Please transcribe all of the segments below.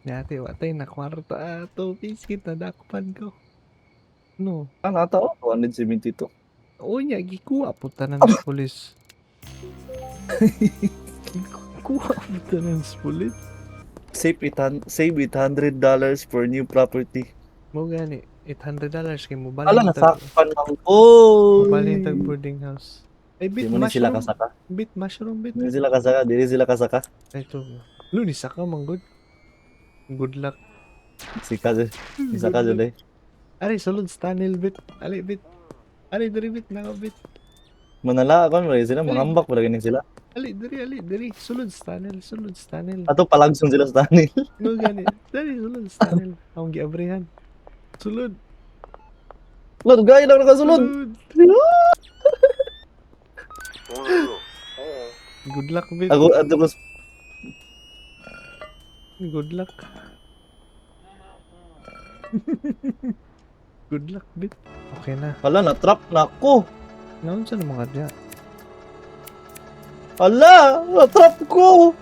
Dati watay na kwarta ato biskit na dakpan ko. No. Nata ko 272. Unya gikuha puta na ng pulis. Gikuha puta ng pulis. Save $800 for new property. Mo gani $800 kay mo Ala, balhin tag nasakpan lang. Oy! boarding house. Ay Di bit mo ni sila mushroom. kasaka. Bit mushroom bit. Di sila kasaka. Di sila kasaka. Ito. Lunis ka man good. Good luck. Sika dyan. Isa ka dyan eh. Ari sulod stanil bit. Ali bit. Ali diri bit na bit. Manala ako. Sila mangambak. Wala ganyan sila. Ali diri. Sulod stanil. Ato palagson sila sa tanil. No gani. Dali sulod stanil. Akong giabrihan. Sulod. Lord, gaya lang nakasulod. Good luck bit. Ako, ato ko. Good luck. Good luck bit. Okay na. Hala, na-trap na ako. Naon sa mga dya? Hala, na-trap ko.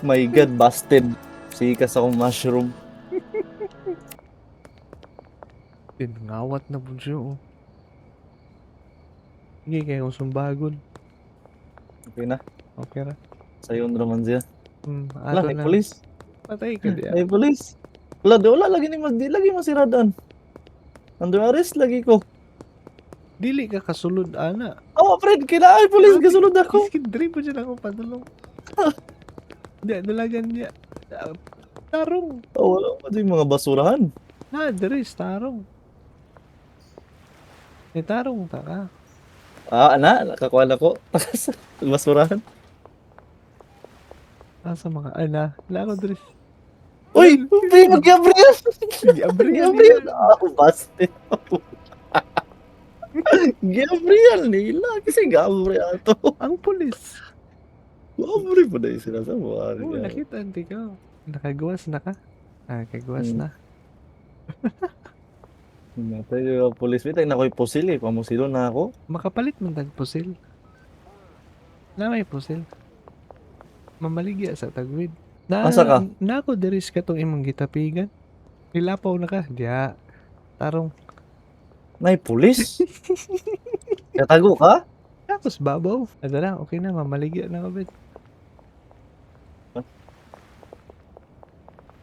My God, busted. Sikas akong mushroom. Ngawat na po siya oh. Hindi kayo sumbagon. Okay na. Okay ra. Sa'yo naman siya. Ato Wala, may na. police. Patay ka diya. May police. Wala lagi ni mas di lagi masiradan. Under arrest lagi ko. Dili ka kasulod ana. Oh, friend, kailangan police kasulod ako. Iskin diri po siya ako padulong. Di dalagan niya. Tarong. Oh, wala pa din mga basurahan. Na diri tarong. Ni tarong ta ka. Nakakuha na ko. Basurahan. Asa mga ana. Wala ko diri. Uy! Primo Gabriel! Gabriel. Busted. Gabriel nila. Kasi Gabriel to. Ang pulis. Gabriel pa na yung sinasabi. Oo, nakita anti ka. Nakagawas na ka. Kagawas na. Natay yung police meeting na ko'y pusil eh. Pamusilo na ako. Makapalit man tag pusil. Na may pusil. Mamaligya sa tagwid. Asa ka? Na ako diris ka tong imong gitapigan. Nilapaw na ka. Diya. Tarong. May police? Katago ka? Tapos babaw. Ada na. Okay na. Mamaligya na kabit.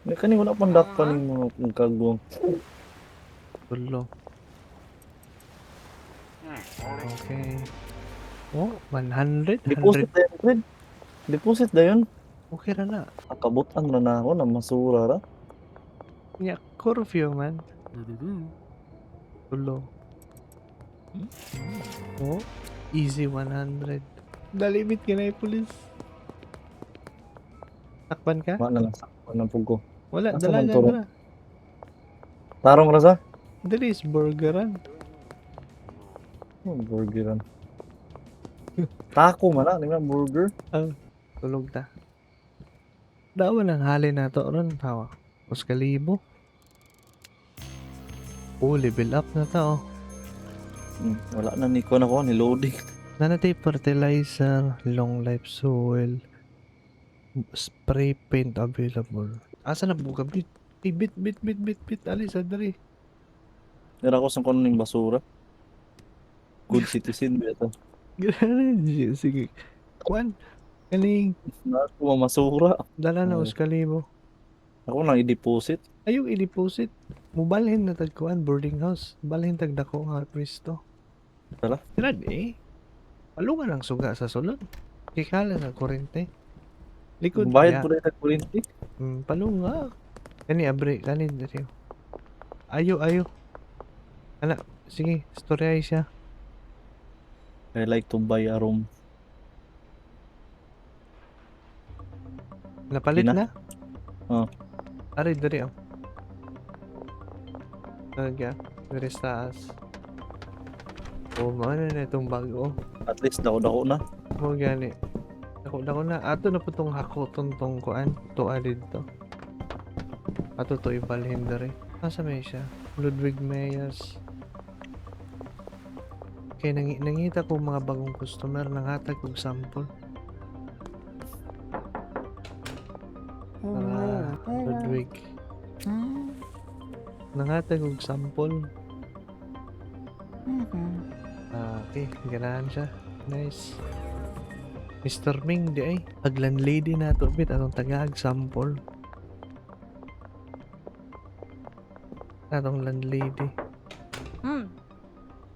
May kani wala pang dakpan yung mga kagwang. Tulo. Okay. Oh, 100. Deposit 100. na yun, friend. Deposit na yun. Okay ra na. Nakabutan na ako na masura ra. Nya, curfew man. Tulo. Oh, easy 100. Dalimit ka na yung police. Takpan ka? Wala na lang sakpan ng pugo. Wala, Asa man dalagan turo? na. Tarong rasa? Dali is burgeran. Oh, burgeran. Taco man na, di ba? Burger. Tulog ta. Dawa ng halin na to ron. Hawa. Kalibo. Oh, level up na ta oh. Wala na ni ko ni loading. Nanatay fertilizer, long life soil, spray paint available. Asa na buka bit? Bit. Alis, adari. Nira ko sa kono ning basura. Good citizen ba ito? Grabe, sige. Kwan, kaning Na ako mamasura. dala na kalibo. Ako nang i-deposit. Ayaw i-deposit. Mubalhin na tagkuan boarding house. Balhin tag dako nga presto. Tala? Tirad eh. Palungan ang suga sa sulod. Kikala sa kurente. Likod Bayad niya. po na yung kurinti. Palunga. Kani abre, kani dito. Ayo. Ana, sige, storyay siya. I like to buy a room. Napalit Di na? na? Oo. Ari, dari oh. Nagya, dari sa taas. Oh, ano na itong bago. At least dako-dako na. Mo gani. Dako na. Ato na po itong hakoton tong kuan. Tuwa dito. Ato to ibalhin dari. Nasa may siya? Ludwig Mayas. Okay, nangita ko mga bagong customer. Nanghatag kong sample. Para Ludwig. Nangatag og sample. Okay, ganahan siya. Nice. Mr. Ming di ay. Pag landlady na to bit atong tagag sample. Atong landlady.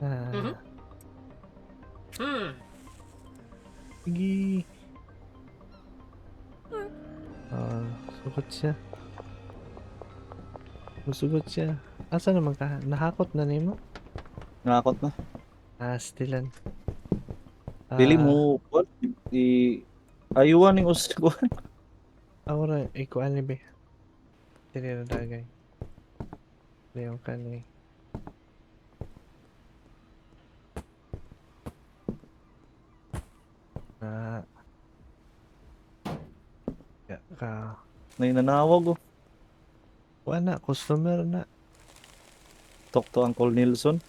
Ah. Sige. Sugot siya. Sugot siya. Asa naman ka? Nahakot na nimo? Nakakot na. Stilan. Dili mo, what? Ayuan yung usikuan. Ahora, ikuan ni be. Dili na dagay. Leon ka ni. Ya ka. Nananawag oh. Wala, customer na. Talk to Uncle Nilsson.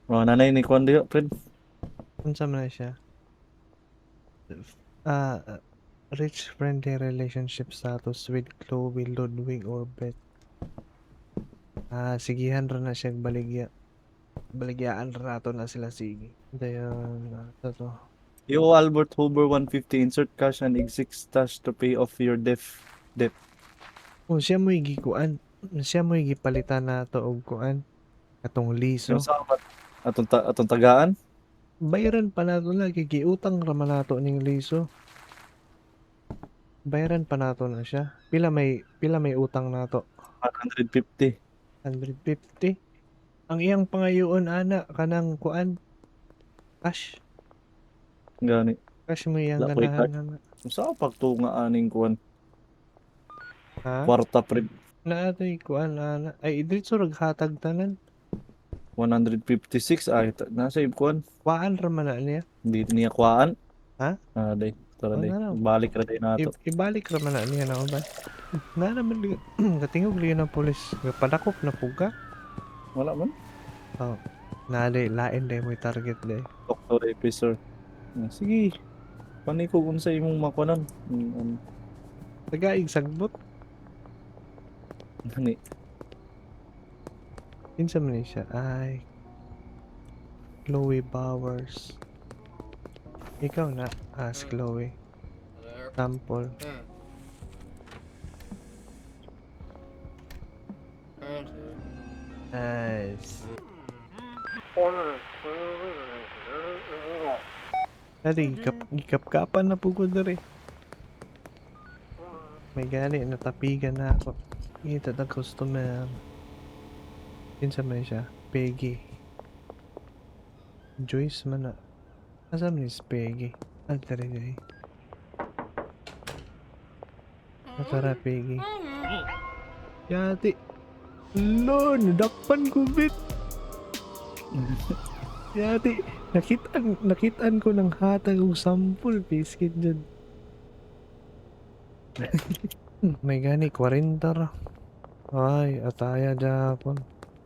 Oh, nanay ni Kwan diyo, friend. Unsa man na siya? Rich friendly relationship status with Chloe, Ludwig, or Beth. Sigihan ra na siya baligya. Baligyaan ra nato na sila sige. Dayon, to. Yo, Albert Hoover 150, insert cash and exit stash to pay off your debt. Oh, siya mo gikuan. Siya mo gipalitan na to og kuan. Atong liso. Yung sabat. Atong tagaan. Bayaran pa nato na giutang ra man nato ning liso. Bayaran pa nato na siya. Pila may utang nato? 150. 150. Ang iyang pangayoon ana kanang kuan. Cash. Gani. Cash mo iyang Wala, wait, ganahan na. Sa pagtunga aning Kwan. Ha? Kwarta, friend. Naatoy kuan ana. Ay diretso raghatag tanan. 156. Ay, nasa Kwan. Kuan ra man na niya. Hindi niya kwaan. Ha? Day. Tara, day. Ano? Balik ra day nato. Ibalik ra man na niya na ba? Na naman katingog liyo ng pulis. Padakop na puga. Wala man. Oh. Nali lain day mo target day. Doctor officer. Sige. Panay ko kung sa imong makuanan. Tagaig sagbot. Gani. Kinsa man ni siya? Ay. Chloe Bowers. Ikaw na. Si Chloe. Sample. Nice. Dali, gikap-kapan na po ko dere. May gali, natapigan na ako. Kita na customer. Kinsa man siya? Peggy. Joyce man na. Asa man is Peggy? Dere day. Natara Peggy. Yati. Lo, nadakpan ko bit. Yati, nakitaan ko ng hatag og sample biscuit dyan. May gani 40 ra. Ay, ataya Japon.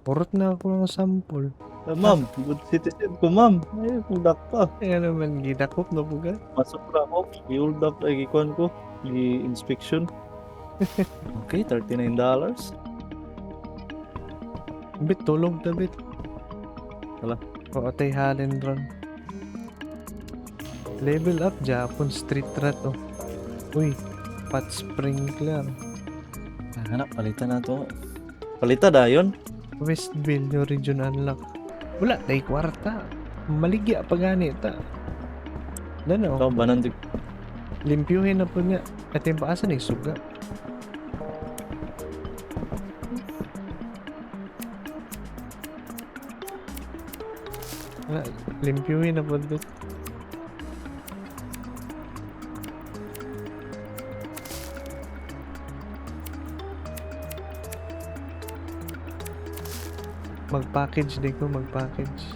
Urot na ako ng sample. Ma'am, good citizen ko, ma'am. Ay, pudak pa. Kaya naman gidakop na buga. Masok na ako. I-hold up ay gikuan ko. I-inspection. Okay, $39. Bit tulog na bit. Wala. O atay halin ron. Level up Japon street rat oh. Uy, pot sprinkler. Hanap, palitan na to. Palita dayon. Westville yung region unlock. Wala, tay kwarta. Maligya pa gani ta. Dano, Ito, banan di. limpyuhin na po niya. At yung paasan ay suga. Wala, limpyuhin na po dito. Mag-package din ko, mag-package.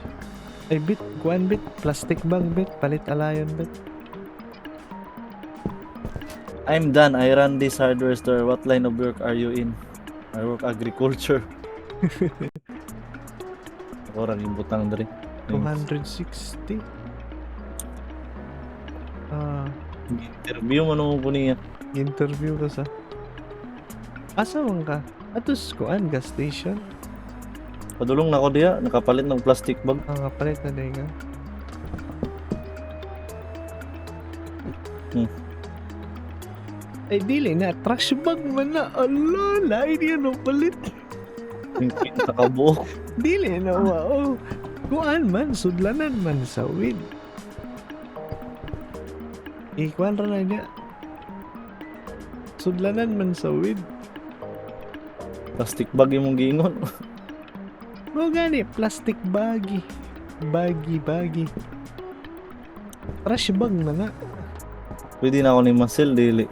Ay, bit, kuan bit, plastic bag bit, palit alayon bit. I'm done. I run this hardware store. What line of work are you in? I work agriculture. Ako rin yung butang dari. 260. Interview mo nung po niya. Interview ka sa... Asa man ka? Atos kuan gas station. Padulong na ako diya, nakapalit ng plastic bag. Ang kapalit na day nga. Hmm. Ay dili na trash bag man na. Ala, lain yan no palit. Yung nakabuok. Dili na wow. Kuan man sudlanan man sa win. Ikuan ra na niya. Sudlanan man sa win. Plastic bag yung mong giingon. Mo gani plastic bagi. Bagi. Trash bag na na. Pwede na ako ni Marcel, dili.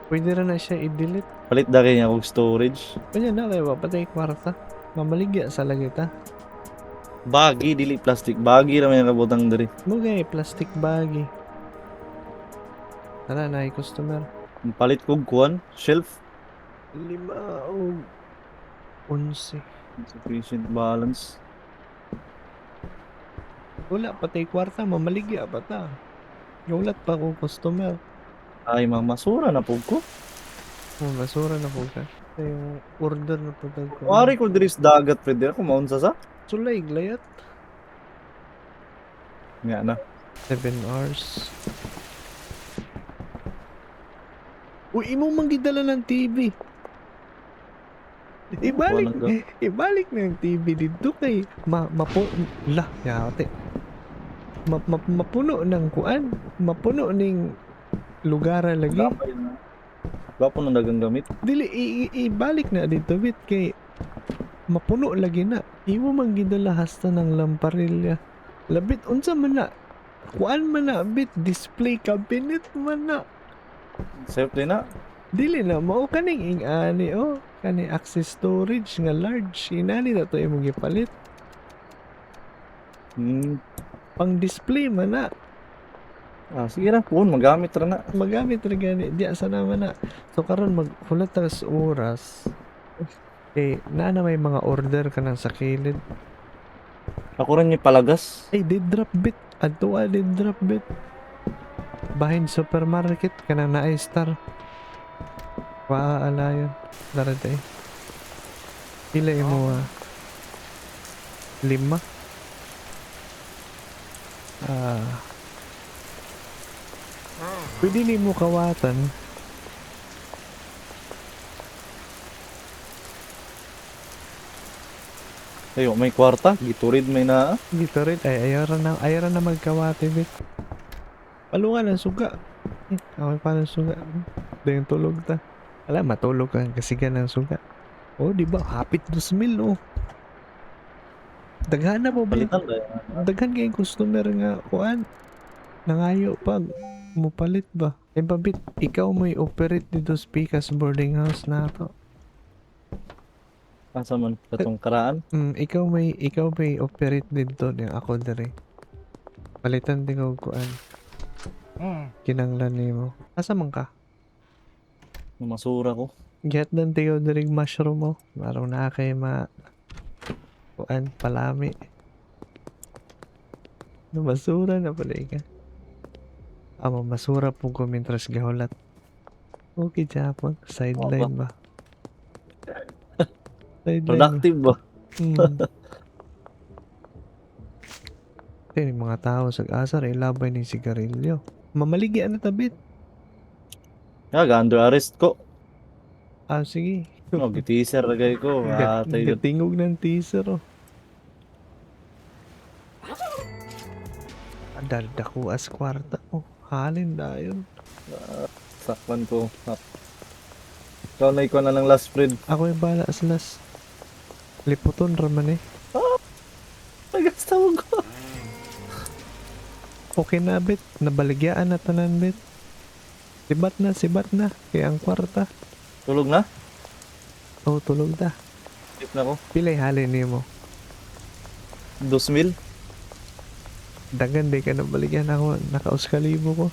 Pwede rin na siya i-delete. Palit da kaya akong storage. Kanya na kayo patay kwarta. Mamaligya sa lagita. Bagi, dili plastic. Bagi naman yung kabutang dari. Mo gani plastic bagi. Tara na customer. Palit kong kuwan, shelf. 5 o 11. Insufficient balance. Wala patay kwarta mamaligya pa ta. Gulat pa ko customer. Ay, mamasura na po ko. Oh, basura na po ka. Yung order na po ko. Wari ko diri sa dagat, pwede ako maunsa sa. Sulay glayat. Nga na. 7 hours. Uy, imo manggidala ng TV. Ibalik na yung TV dito kay yate. Mapuno ng kuan, mapuno ning lugar lagi. Gwapo na dagang gamit. Dili ibalik na dito bit kay mapuno lagi na. Imo manggidala hasta ng lamparilya. Labit unsa man na. Kuan man na bit display cabinet man na. Safety na. Dili na mao kaning ingani kani access storage nga large inani na to imong gipalit pang display man na Sige na po, magamit ra na. magamit ra gani diya sa naman na so karon maghulat ta sa oras na may mga order ka nang sa kilid Ako rin yung palagas. ay did drop bit adto did drop bit behind supermarket kana na ay star paala yun darada pila mo 5 pwede ni mo kawatan Ayo, may kwarta. Giturid may na. dito rin ay ayaran na magkawate bit palungan ang suga okay pa ng suga dahil tulog ta wala matulog ka kasi ganang suga di ba hapit 2,000 daghan na po balik Palitan tayo. daghan kayong customer nga kuan nangayo pag mupalit ba babit ikaw may operate dito sa Picas boarding house na to Asa man katong karaan. ikaw may operate dito yung ako dere palitan din ko kuan kinanglan nimo asa man ka Masura ko. get dan tiyo dere mushroom mo marong na kay kuan palami basura na pala ka masura po ko mintras gahulat okay Japon sideline ba sideline Productive ba? Yung mga tao sa asar ilabay ni sigarilyo mamaligyan na tabit Under arrest ko. sige Giteaser lagay ko. Tayo. tingog ng teaser dako as kwarta halin dayon Sakman ko. Ikaw na ikaw na lang last friend. ako yung bala as last liputon raman Nagasta mo ko. okay na bit nabaligyaan na tanan bit sibat na kaya ang kwarta Tulog na? tulog ta Tip na ko. pilay halin nimo 2,000. dagan di ka nabaligyan ako nakauskalibo ko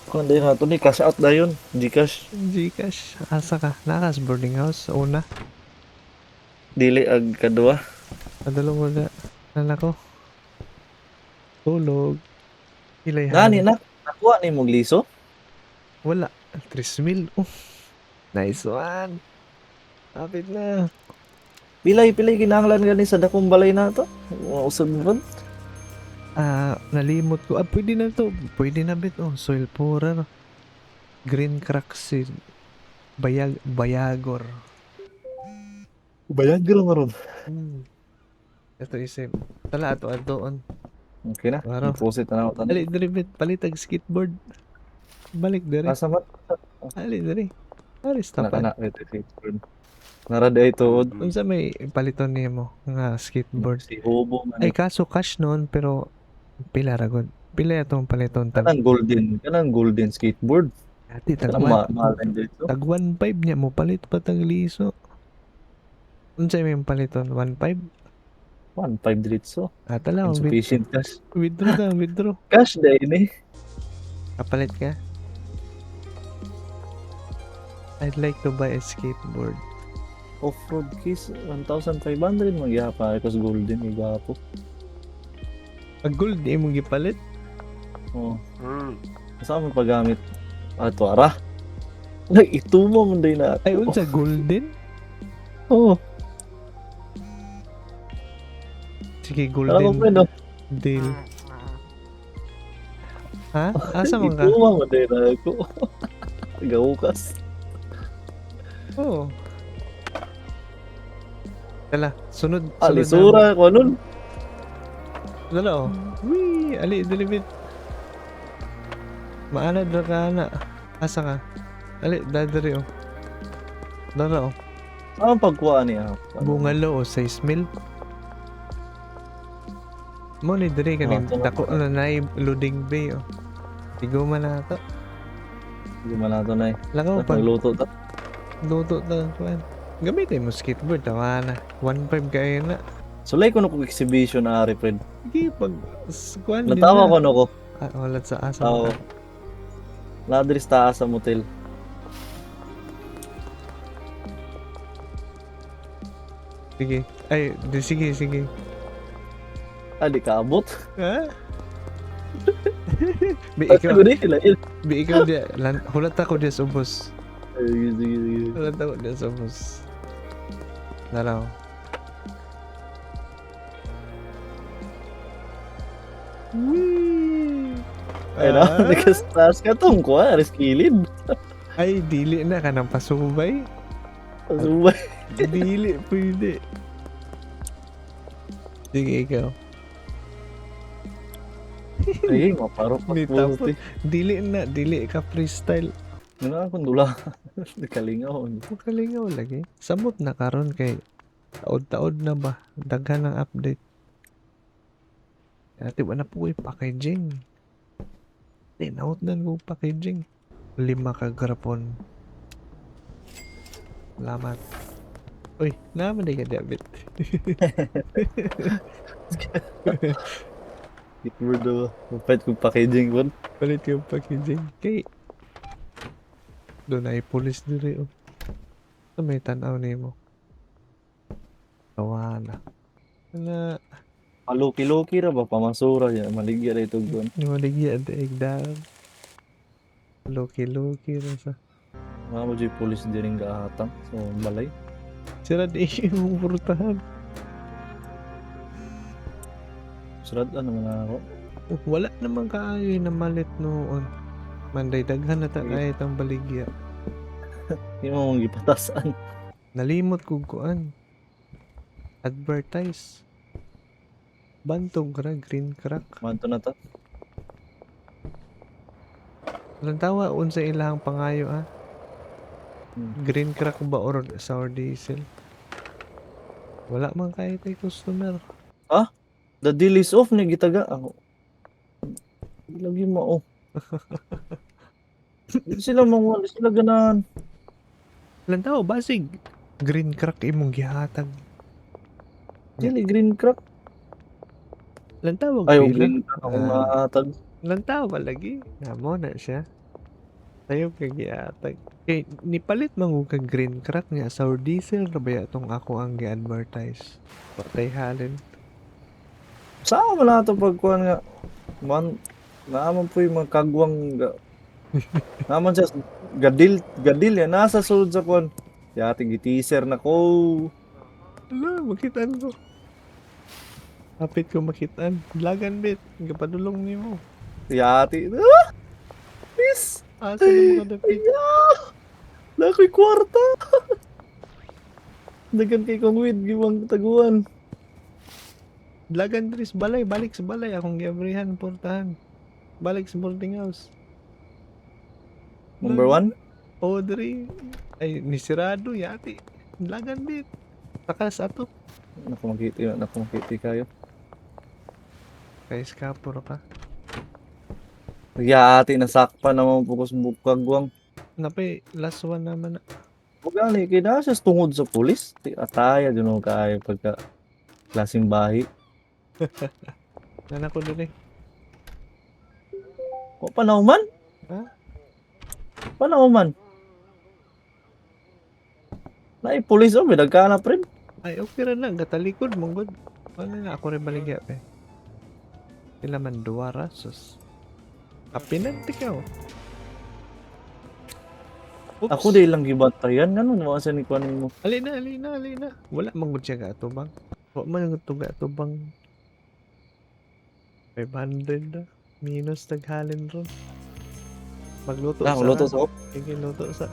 Kung hindi na ito ni cash out na yun. Gcash. Gcash asa ka nakas boarding house una Dili ag kadua. padulong wala nala ko tulog Pilay Nani halos. na nakuha ni mong liso? Wala. 3,000. Nice one. Kapit na. Pilay kinahanglan gani sa dakong balay nato. Usab ron. Nalimot ko. Pwede na to. Pwede na bit. Soil pourer. Green crack seed. Bayagor. Bayag lang ron. Ito isip. Tala ato adoon. Okay na. Waro. Deposit na ako Ali tanan. diri bit. Palitag skateboard. Balik diri. Asa man? Ali diri. Aris tapan. Nakana Narada ito. Unsa may paliton nimo nga skateboard? Si Hobo man. Ay kaso cash noon pero pila ra gud. Pila atong paliton tag. Kanang golden skateboard. Ati tag Kanang one- mahal dito. tag 1.5 niya mo palit pa tag liso. Unsa may paliton 1.5? 1.5 dritso. Tala Insufficient cash. withdraw. Cash day ni. Kapalit ka. I'd like to buy a skateboard. Off-road case 1,500 magyapa kasi golden igapo. Pag gold di mo gipalit. Oh. Saan mo paggamit? Ato ara. Itumo man day na. Ay unsa golden? Oh. Sige Alam ko golden pa no. deal. Ha? Asa man ka? Itumo man day na ako. Gawukas. Oo. Tala, sunod. Alisura ko nun. Dala Wee! Ali, dilibit. Maanad na ka na. Asa ka? Ali, dadari Dara Saan pagkuha niya? Bungalo 6 mil. Mo ni diri kaning ito na dako pala. na nay loading bay Tigo man na to. Hindi man nato na eh. Langaw pag Nagluto ta. luto ta kuan. Gamitin mo skateboard tawa na. 1.5 kayo na. Sulay ko na kong exhibition na ari, friend. Sige, pag kuan din Natawa na. ko no ko. Wala sa asa. Oo. Ladris taas sa motel. Sige. Ay, sige. Di ka abot. Ha? Bi Ikaw ikaw, di sila. bi ikaw dia. Hulat ako dia sa ubos. Sige. Hulat ako dia sa ubos. Daraw. Wee! Ay na, nagkastas ka tong ko, aris kilid. Ay, dili na ka ng pasubay. Subay. Dili, pwede. Sige, ikaw. Ay, maparo pa Ni po. tapos. Dili ka freestyle. Ano akong dula. Nakalingaw. Kalingaw lagi. Samot na karon kay taod-taod na ba? Daghan ng update. Dati wala po yung packaging. Tinaot na ko packaging. 5 ka grapon. Salamat. Uy, naman ka David. Skateboard daw. Mapait kong packaging po. Palit yung packaging. Kay doon ay pulis diri Sa may tanaw nimo. Tawana. Na Paluki-luki ra ba? Pamasura yan. Maligya na ito doon. Maligya at egdaan. Loki-loki rin sa. Mga mo dyan police di rin kahatang. So, balay. Sira di yung purtahan. Surat ano man ako. Wala naman kaayoy na malit noon. Manday daghan na ta kahit ang baligya. Hindi mo mong gipatasan. Nalimot kog kuan. Advertise. Bantog ra green crack. Manto na ta. Walang tawa unsa ilang pangayo Green crack ba or sour diesel? Wala man kahit ay customer. The deal is off ni gitaga ako. Lagi mo oh. Di sila mga sila ganahan. Walang tawa basig. Green crack imong gihatag. Dili green crack. Walang tawa Ay, pila. green crack ako maatag. Lantawa lagi. Namo na siya. Tayo kagiatag. Kay nipalit man kag green crack niya sour diesel ra ba tong ako ang gi-advertise. Patay halin. Saan mo na ito pagkuhan nga? Naman po yung mga kagwang naman siya gadil yan nasa sulod sa kon. Yati giteaser na ko. Ala, makitaan ko. Kapit ko makitaan. Lagan bit. Kapadulong ni mo. Yati. Please. Asa na mo kadapit. Lakoy kwarta. Dagan kay kong weed giwang taguan. Lagan dris balay. Balik sa balay. Akong giabrihan. Portahan. Balik sa boarding house. Number 1. Audrey. Ay, nisirado. Yati. Lagan bit. Takas ato. Nakumakiti kayo. Kay skapor ka. Yati nasakpan naman po ko sa kagwang. Napay, last one naman na. Pagani kay na siya tungod sa pulis. Ti ataya dun kayo pagka klaseng bahi. Nana ko dun eh. O panauman? Ha? Panauman. Nay pulis o nagkana pre. Ay, okay ra na. Gatalikod mong god. Ano na ako rin baligya pe. Sila man duwara. Sus. Kapinan tikaw. Oops. Ako di lang gibantayan ngano mo asa ni kuan mo. Alina. Wala mangod siya ka atubang. Wala man ito ka atubang. 500 na. Minus taghalin ron. Magluto sa. Luto sa Sige, luto sa.